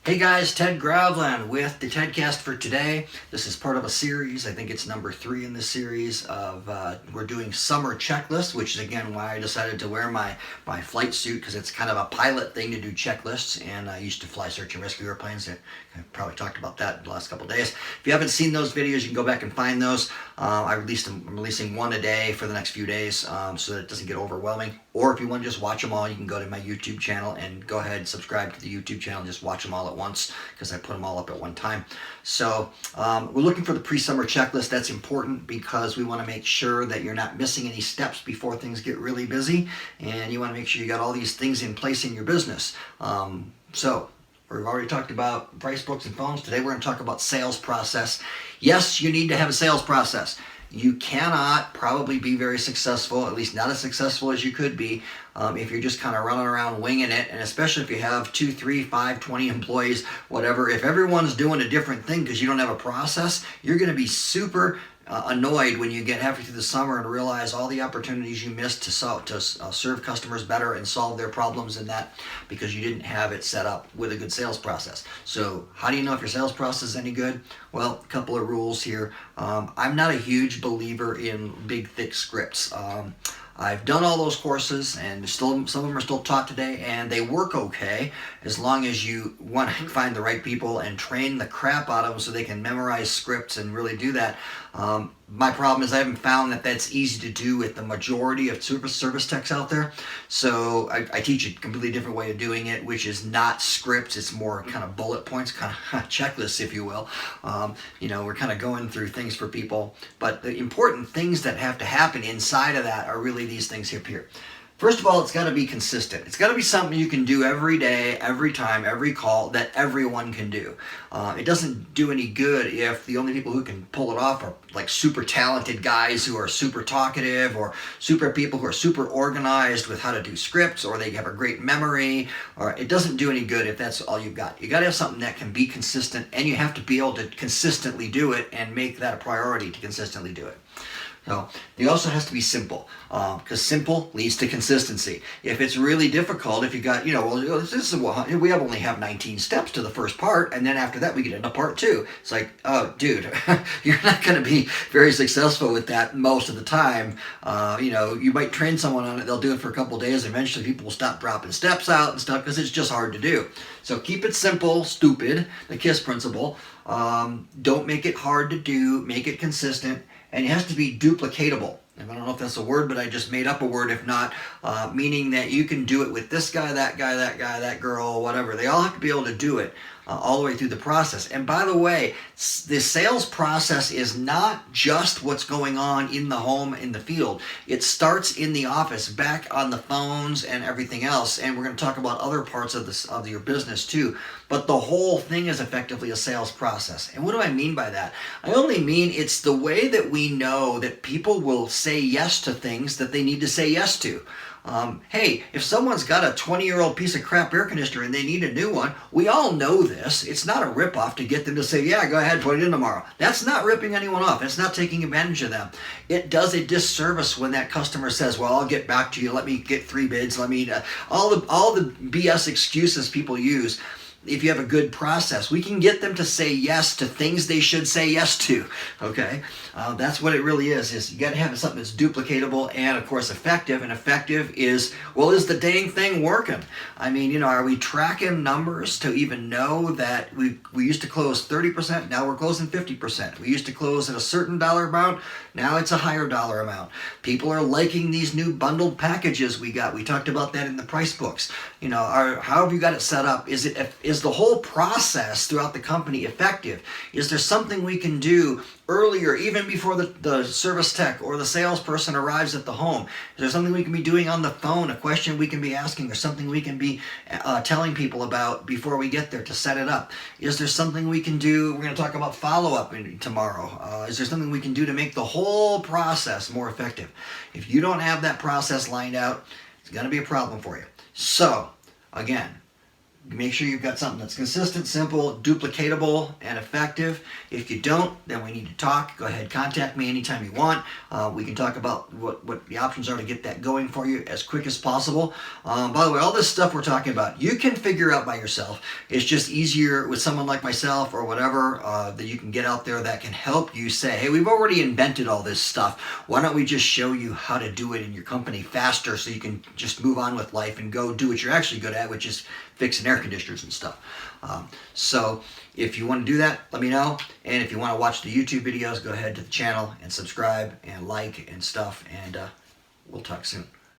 Hey guys, Ted Gravland with the Tedcast for today. This is part of a series. I think it's number 3 in the series of we're doing summer checklists, which is again why I decided to wear my flight suit, because it's kind of a pilot thing to do checklists. And I used to fly search and rescue airplanes. I probably talked about that in the last couple of days. If you haven't seen those videos, you can go back and find those. I'm releasing one a day for the next few days, so that it doesn't get overwhelming. Or if you want to just watch them all, you can go to my YouTube channel and go ahead and subscribe to the YouTube channel and just watch them all at once, because I put them all up at one time. So we're looking for the pre-summer checklist. That's important because we want to make sure that you're not missing any steps before things get really busy, and you want to make sure you got all these things in place in your business. So we've already talked about price books and phones. Today we're going to talk about sales process. Yes, you need to have a sales process. You cannot probably be very successful, at least not as successful as you could be, if you're just kind of running around winging it. And especially if you have 2, 3, 5, 20 employees, whatever. If everyone's doing a different thing because you don't have a process, you're going to be super annoyed when you get halfway through the summer and realize all the opportunities you missed to serve customers better and solve their problems in that, because you didn't have it set up with a good sales process. So how do you know if your sales process is any good? Well, a couple of rules here. I'm not a huge believer in big thick scripts. I've done all those courses, and still some of them are still taught today, and they work okay as long as you want to find the right people and train the crap out of them so they can memorize scripts and really do that. My problem is I haven't found that that's easy to do with the majority of service techs out there. So I teach a completely different way of doing it, which is not scripts. It's more kind of bullet points, kind of checklists, if you will. We're kind of going through things for people. But the important things that have to happen inside of that are really these things up here. First of all, it's got to be consistent. It's got to be something you can do every day, every time, every call, that everyone can do. It doesn't do any good if the only people who can pull it off are like super talented guys who are super talkative, or super people who are super organized with how to do scripts, or they have a great memory. Or it doesn't do any good if that's all you've got. You got to have something that can be consistent, and you have to be able to consistently do it and make that a priority to consistently do it. So it also has to be simple, because simple leads to consistency. If it's really difficult, if you got, we only have 19 steps to the first part, and then after that we get into part 2. It's like, oh, dude, you're not going to be very successful with that most of the time. You might train someone on it, they'll do it for a couple days, eventually people will stop dropping steps out and stuff because it's just hard to do. So keep it simple, stupid, the KISS principle. Don't make it hard to do, make it consistent. And it has to be duplicatable. And I don't know if that's a word, but I just made up a word if not, meaning that you can do it with this guy, that girl, whatever. They all have to be able to do it all the way through the process. And by the way, the sales process is not just what's going on in the home, in the field. It starts in the office, back on the phones and everything else. And we're going to talk about other parts of your business too. But the whole thing is effectively a sales process. And what do I mean by that? I only mean it's the way that we know that people will say yes to things that they need to say yes to. Hey, if someone's got a 20-year-old piece of crap air conditioner and they need a new one, we all know this. It's not a rip-off to get them to say, yeah, go ahead, put it in tomorrow. That's not ripping anyone off. It's not taking advantage of them. It does a disservice when that customer says, well, I'll get back to you. Let me get 3 bids. Let me, all the BS excuses people use. If you have a good process, we can get them to say yes to things they should say yes to. Okay, that's what it really is you got to have something that's duplicatable and of course effective. And effective is, well, is the dang thing working? I mean, are we tracking numbers to even know that we used to close 30%, now we're closing 50%. We used to close at a certain dollar amount, now it's a higher dollar amount. People are liking these new bundled packages we got. We talked about that in the price books. How have you got it set up? Is the whole process throughout the company effective? Is there something we can do earlier, even before the service tech or the salesperson arrives at the home? Is there something we can be doing on the phone, a question we can be asking, or something we can be telling people about before we get there to set it up? Is there something we can do? We're going to talk about follow-up tomorrow. Is there something we can do to make the whole process more effective? If you don't have that process lined out, it's going to be a problem for you. So, again, Make sure you've got something that's consistent, simple, duplicatable, and effective. If you don't, then we need to talk. Go ahead, contact me anytime you want. We can talk about what the options are to get that going for you as quick as possible. By the way, all this stuff we're talking about, you can figure out by yourself. It's just easier with someone like myself or whatever that you can get out there that can help you say, hey, we've already invented all this stuff. Why don't we just show you how to do it in your company faster so you can just move on with life and go do what you're actually good at, which is fixing air conditioners and stuff. So if you want to do that, let me know. And if you want to watch the YouTube videos, go ahead to the channel and subscribe and like and stuff. And we'll talk soon.